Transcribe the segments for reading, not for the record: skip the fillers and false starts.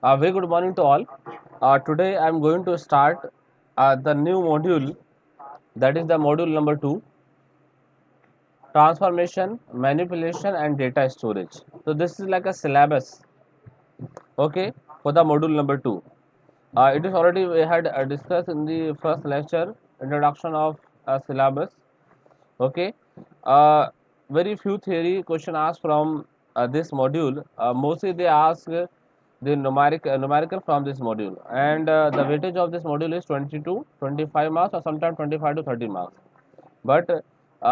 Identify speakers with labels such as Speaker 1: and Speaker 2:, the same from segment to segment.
Speaker 1: Very good morning to all. Today I am going to start the new module, that is the module number 2, transformation, manipulation and data storage. So this is like a syllabus, okay, for the module number 2. It is already we had discussed in the first lecture, introduction of syllabus, okay. Very few theory question asked from this module. Mostly they ask the numerical from this module, and the weightage of this module is 20 to 25 marks, or sometimes 25 to 30 marks. But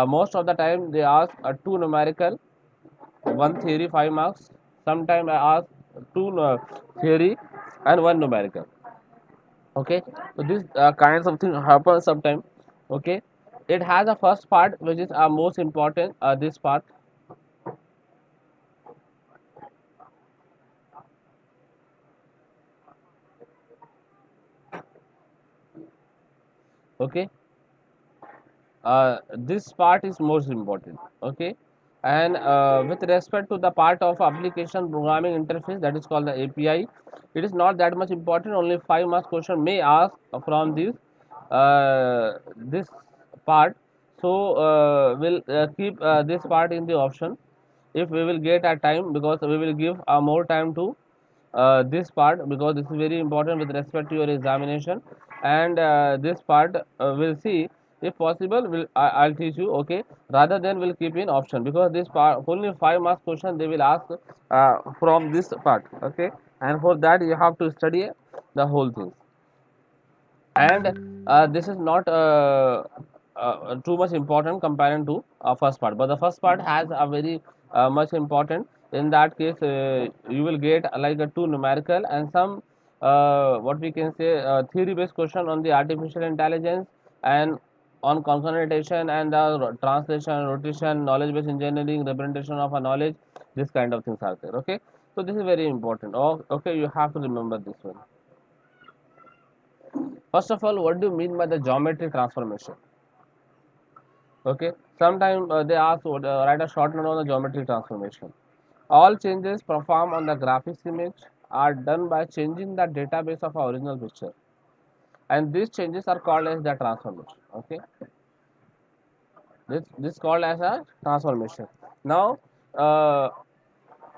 Speaker 1: most of the time they ask two numerical, one theory 5 marks. Sometimes I ask two theory and one numerical. Okay, so this kinds of thing happen sometimes. Okay, it has a first part which is most important. This part, okay, this part is most important. Okay, and with respect to the part of application programming interface, that is called the API, it is not that much important. Only 5 marks question may ask from this part. So we'll keep this part in the option if we will get a time, because we will give more time to this part, because this is very important with respect to your examination. And this part we'll see, if possible I'll teach you, okay, rather than we'll keep in option, because this part only 5 marks question they will ask from this part, okay. And for that you have to study the whole thing. And this is not too much important compared to first part, but the first part has a very much important. In that case you will get like a two numerical and some what we can say theory based question on the artificial intelligence, and on concatenation and the translation, rotation, knowledge based engineering, representation of a knowledge. This kind of things are there, okay. So this is very important. Oh, okay, you have to remember this one. First of all, what do you mean by the geometry transformation? Okay, sometimes they ask write a short note on the geometry transformation. All changes performed on the graphics image are done by changing the database of our original picture, and these changes are called as the transformation. Okay, this called as a transformation. Now, uh,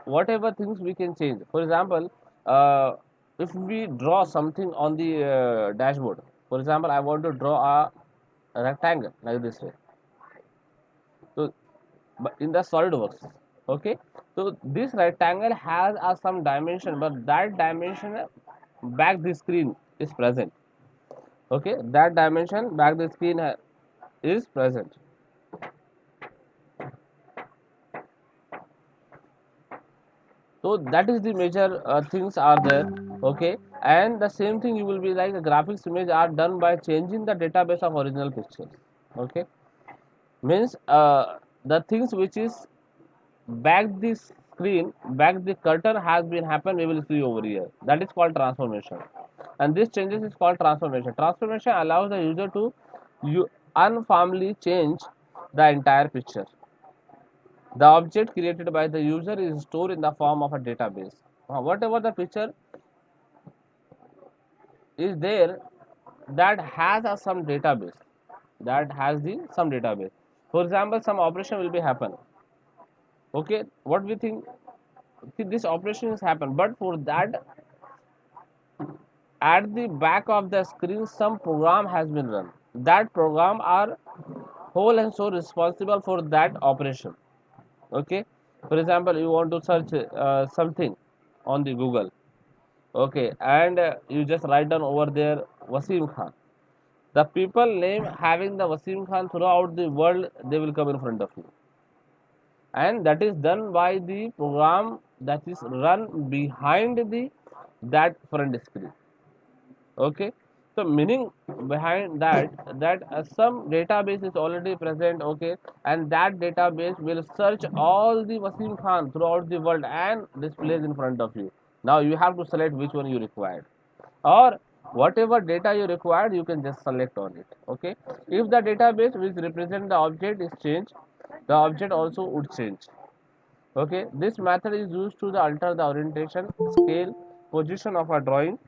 Speaker 1: whatever things we can change. For example, if we draw something on the dashboard, for example, I want to draw a rectangle like this way. So, but in the SolidWorks, okay. So this rectangle has some dimension, but that dimension back the screen is present. Okay, that dimension back the screen is present. So that is the major things are there, okay. And the same thing you will be like the graphics image are done by changing the database of original pictures, okay. Means the things which is back the screen, back the curtain has been happened, we will see over here, that is called transformation. And this changes is called transformation. Transformation allows the user to uniformly change the entire picture. The object created by the user is stored in the form of a database. Whatever the picture is there, that has some database, that has the some database. For example, some operation will be happen, okay. What we think, see, this operation is happen, but for that, at the back of the screen some program has been run. That program are whole and so responsible for that operation, okay. For example, you want to search something on the Google, okay, and you just write down over there Wasim Khan. The people name having the Wasim Khan throughout the world, they will come in front of you, and that is done by the program that is run behind the that front screen, okay. So meaning behind that some database is already present, okay, and that database will search all the Wasim Khan throughout the world and displays in front of you. Now you have to select which one you required, or whatever data you required you can just select on it, okay. If the database which represent the object is changed, the object also would change, okay. This method is used to alter the orientation, scale, position of a drawing,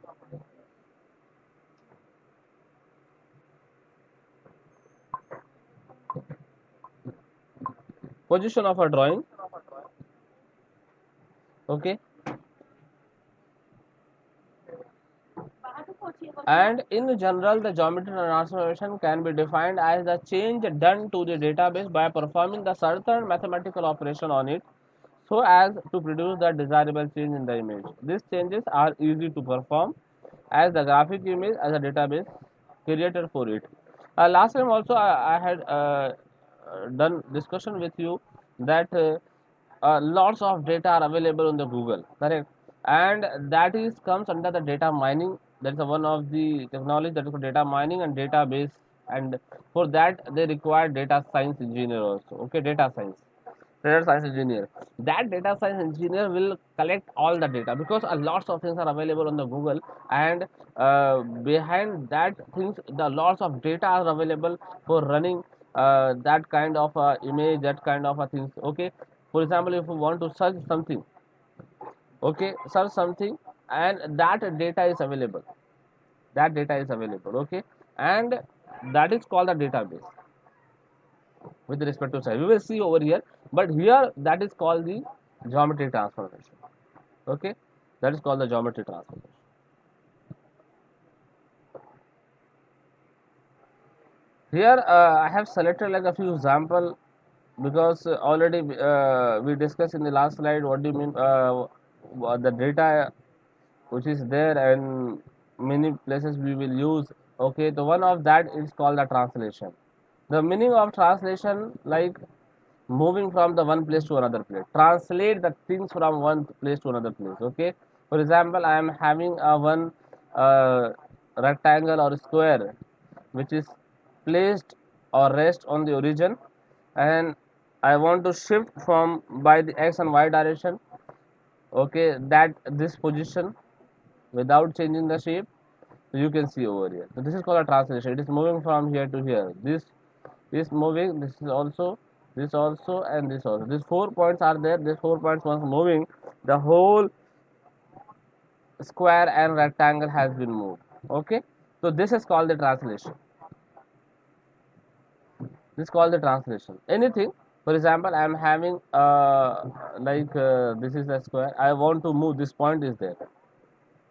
Speaker 1: position of a drawing, okay. And in general, the geometry transformation can be defined as the change done to the database by performing the certain mathematical operation on it so as to produce the desirable change in the image. These changes are easy to perform as the graphic image as a database created for it. Last time also I had done discussion with you that lots of data are available on the Google, correct? And that is comes under the data mining. That's one of the technology that is for data mining and database. And for that they require data science engineer also. Okay, data science engineer. That data science engineer will collect all the data because a lots of things are available on the Google, and behind that things the lots of data are available for running that kind of image, that kind of things. Okay, for example, if you want to search something, okay, search something, and that data is available. That data is available. Okay, and that is called a database with respect to size. We will see over here, but here that is called the geometry transformation. Okay, that is called the geometry transformation. Here I have selected like a few example because already we discussed in the last slide what do you mean the data which is there and many places we will use. Okay, the one of that is called the translation. The meaning of translation like moving from the one place to another place, translate the things from one place to another place. Okay, for example, I am having a one uh, rectangle or square which is placed or rest on the origin, and I want to shift from by the x and y direction, okay, that this position without changing the shape. You can see over here, so this is called a translation. It is moving from here to here. This moving, this is also, this also, and this also. These 4 points are there. These 4 points once moving, the whole square and rectangle has been moved. Okay, so this is called the translation. This is called the translation. Anything, for example, I am having this is a square. I want to move. This point is there.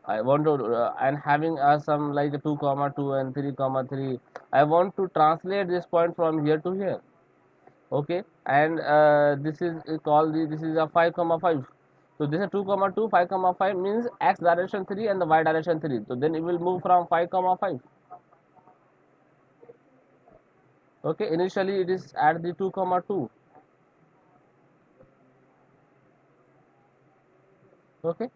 Speaker 1: I want to and having some like 2 comma 2 and 3 comma 3. I want to translate this point from here to here. Okay, and this is called the, this is a 5 comma 5. So this is 2 comma 2, 5 comma 5 means x direction 3 and the y direction 3. So then it will move from 5 comma 5. Okay, initially it is at the 2 comma 2. Okay,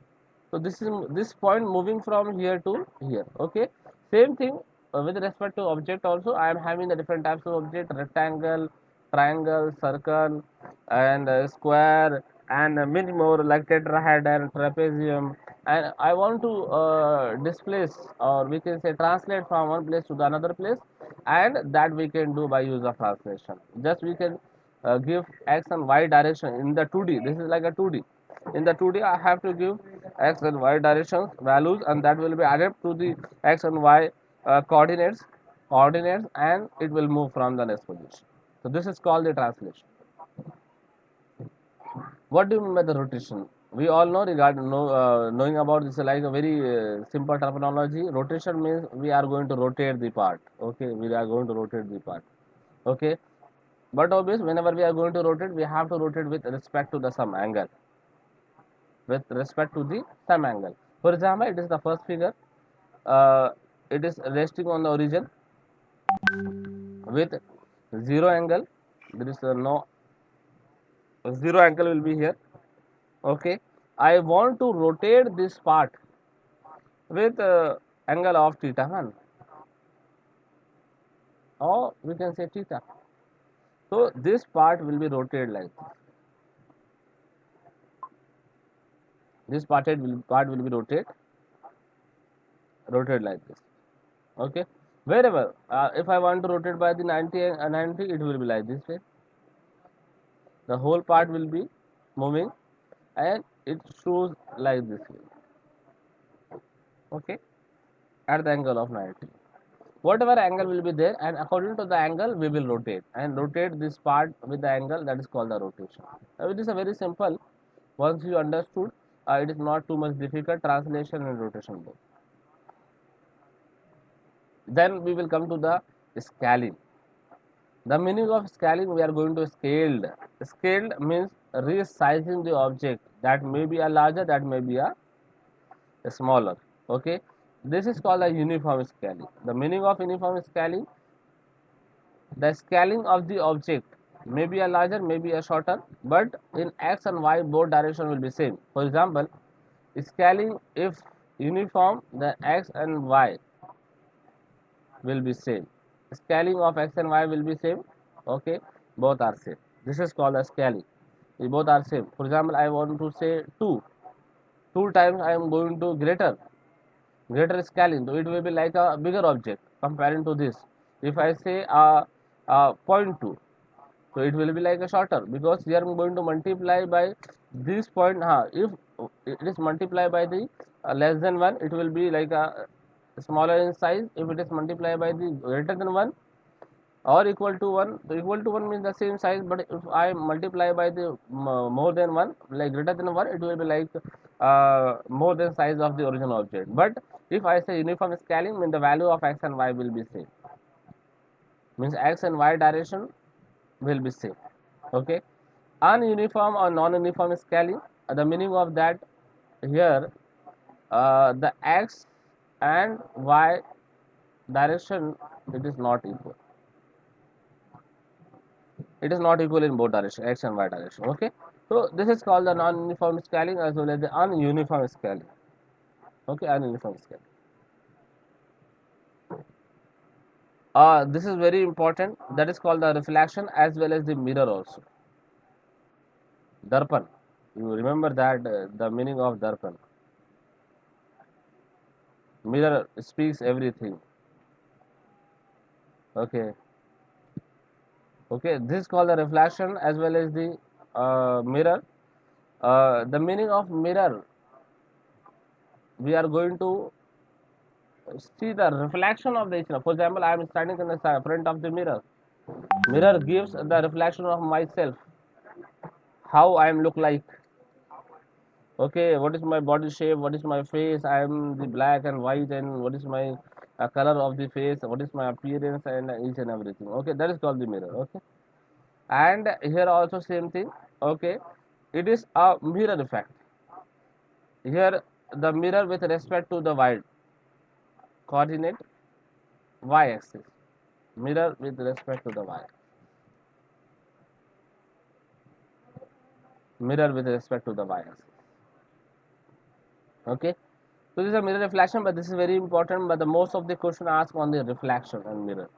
Speaker 1: so this is this point moving from here to here. Okay, same thing with respect to object also. I am having the different types of object: rectangle, triangle, circle, and square, and many more like tetrahedron, trapezium. And I want to displace, or we can say translate from one place to the another place, and that we can do by use of translation. Just we can give x and y direction in the 2D. This is like a 2D. In the 2D I have to give x and y directions values, and that will be added to the x and y coordinates, and it will move from the next position. So this is called the translation. What do you mean by the rotation? We all know knowing about this like a very simple terminology. Rotation means we are going to rotate the part. Okay, we are going to rotate the part. Okay, but obviously whenever we are going to rotate, we have to rotate with respect to the some angle, with respect to the some angle. For example, it is the first figure. Uh, it is resting on the origin with zero angle. There is no zero angle will be here. Okay, I want to rotate this part with angle of theta 1, or we can say theta. So this part will be rotated like this. This part will be rotated like this. Okay, wherever if I want to rotate by the 90 and 90, it will be like this way. The whole part will be moving, and it shows like this way. okay, at the angle of 90. Whatever angle will be there, and according to the angle we will rotate, and rotate this part with the angle, that is called the rotation. It is a very simple. Once you understood, it is not too much difficult, translation and rotation both. Then we will come to the scaling. The meaning of scaling, we are going to scaled. Scaled means resizing the object, that may be a larger, that may be a smaller. Okay, this is called a uniform scaling. The meaning of uniform scaling, the scaling of the object may be a larger, may be a shorter, but in x and y both direction will be same. For example, scaling if uniform, then x and y will be same. Scaling of x and y will be same. Okay, both are same. This is called a scaling. Both are same. For example, I want to say 2. 2 times I am going to greater scaling, so it will be like a bigger object comparing to this. If I say point 2, so it will be like a shorter, because here I'm going to multiply by this point. If it is multiplied by the less than 1, it will be like a smaller in size. If it is multiplied by the greater than 1 or equal to 1, so equal to 1 means the same size, but if I multiply by the more than 1, like greater than 1, it will be like more than size of the original object. But if I say uniform scaling, means the value of x and y will be same, means x and y direction will be same. Okay, ununiform or non-uniform scaling, the meaning of that here, the x and y direction, it is not equal. It is not equal in both direction, x and y direction. Okay, so this is called the non-uniform scaling as well as the ununiform scaling. Okay, ununiform scaling. This is very important. That is called the reflection as well as the mirror also. Darpan. You remember that the meaning of darpan. Mirror speaks everything. Okay. Okay. This is called the reflection as well as the mirror. The meaning of mirror, we are going to see the reflection of the each other. For example, I am standing in the front of the mirror. Mirror gives the reflection of myself, how I am look like. Okay, what is my body shape, what is my face, I am the black and white, and what is my color of the face, what is my appearance, and each and everything. Okay, that is called the mirror. Okay, and here also same thing. Okay, it is a mirror effect. Here the mirror with respect to the y coordinate, y axis, mirror with respect to the y, mirror with respect to the y axis. Okay, so this is a mirror reflection, but this is very important. But the most of the question ask on the reflection and mirror.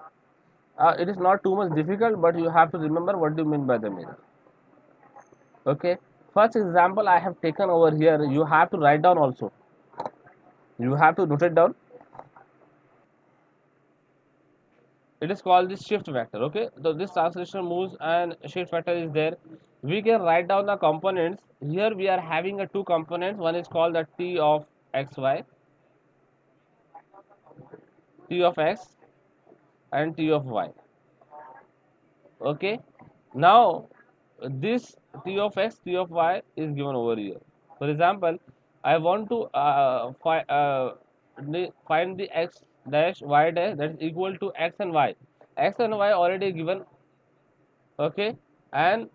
Speaker 1: It is not too much difficult, but you have to remember what do you mean by the mirror. Okay, first example I have taken over here, you have to write down also, you have to note it down. It is called the shift vector. Okay, so this translation moves and shift vector is there. We can write down the components. Here we are having a two components. One is called the t of xy, t of x, and t of y. Okay, now this t of x, t of y is given over here. For example, I want to find the x dash y dash, that is equal to x and y. X and y already given. Okay, and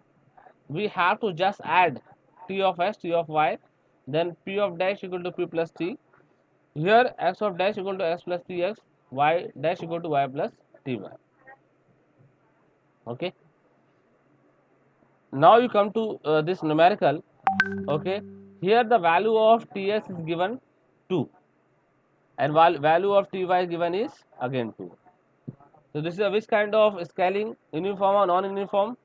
Speaker 1: we have to just add t of x, t of y, then p of dash equal to p plus t. Here x of dash equal to x plus tx, y dash equal to y plus ty. Okay, now you come to this numerical. Okay, here the value of ts is given 2, and value of ty given is again 2. So this is a which kind of scaling, uniform or non-uniform?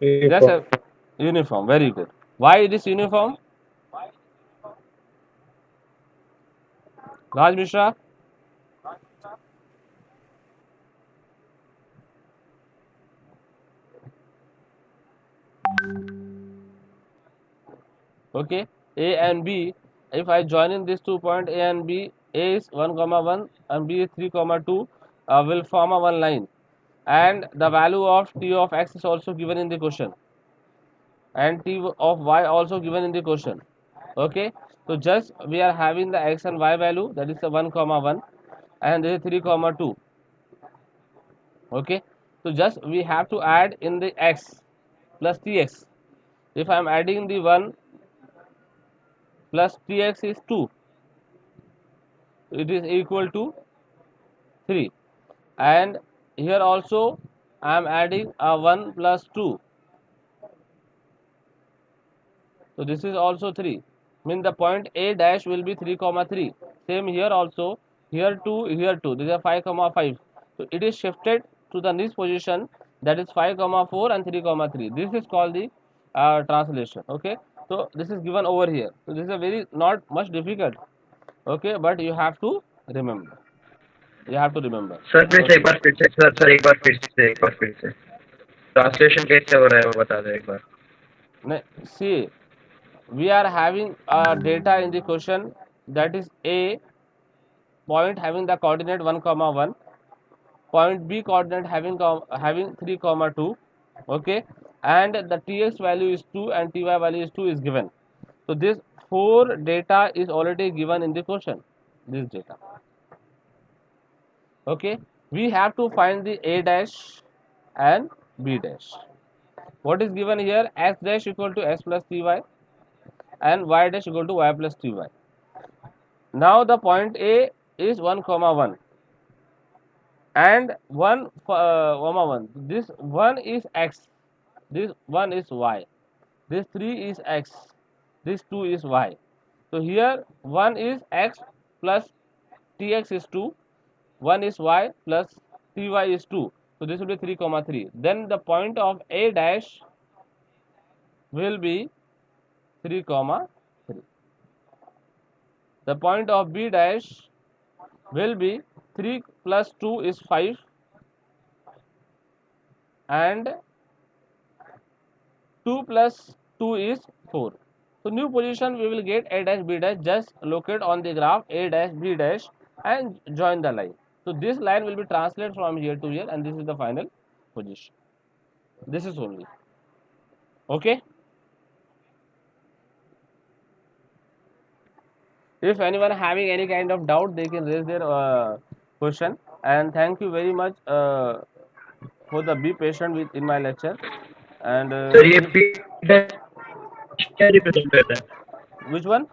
Speaker 1: That's
Speaker 2: Uniform.
Speaker 1: a uniform. Very good. Why it is uniform? Raj Mishra. Okay, A and B, if I join in these 2 points A and B, A is 1 comma 1 and B is 3 comma 2, will form a one line, and the value of t of x is also given in the question, and t of y also given in the question. Okay, so just we are having the x and y value, that is the 1 comma 1, and this is 3 comma 2. Okay, so just we have to add in the x plus tx. If I am adding the 1 plus tx is 2, it is equal to 3, and here also I am adding a 1 plus 2, so this is also 3, mean the point A dash will be 3 comma 3. Same here also, here 2, here 2, this is 5 comma 5, so it is shifted to the next position, that is 5 comma 4 and 3 comma 3. This is called the translation. Okay, so this is given over here, so this is a very not much difficult. Okay, but you have to remember, you have to remember.
Speaker 2: Sir please एक
Speaker 1: Okay.
Speaker 2: बार फिर से sir एक बार फिर से translation कैसे हो रहा है वो बता दो एक बार.
Speaker 1: See, we are having data in the question, that is A point having the coordinate 1 comma 1, point B coordinate having 3 comma 2. Okay, and the tx value is 2 and ty value is 2 is given. So this 4 data is already given in the question, this data. Okay, we have to find the A dash and B dash. What is given here? X dash equal to x plus ty and y dash equal to y plus ty. Now the point A is 1 comma 1 and 1 comma 1. This 1 is x, this 1 is y, this 3 is x, this 2 is y. So here 1 is x plus tx is 2, 1 is y plus ty is 2. So this will be 3 comma 3. Then the point of A dash will be 3 comma 3. The point of B dash will be 3 plus 2 is 5 and 2 plus 2 is 4. So new position we will get A dash B dash, just locate on the graph A dash B dash and join the line. So this line will be translated from here to here and this is the final position. This is only. Okay. If anyone having any kind of doubt, they can raise their question. And thank you very much for the be patient with in my lecture. And
Speaker 2: sir ये
Speaker 1: if
Speaker 2: P dash क्या represent करता है.
Speaker 1: which one?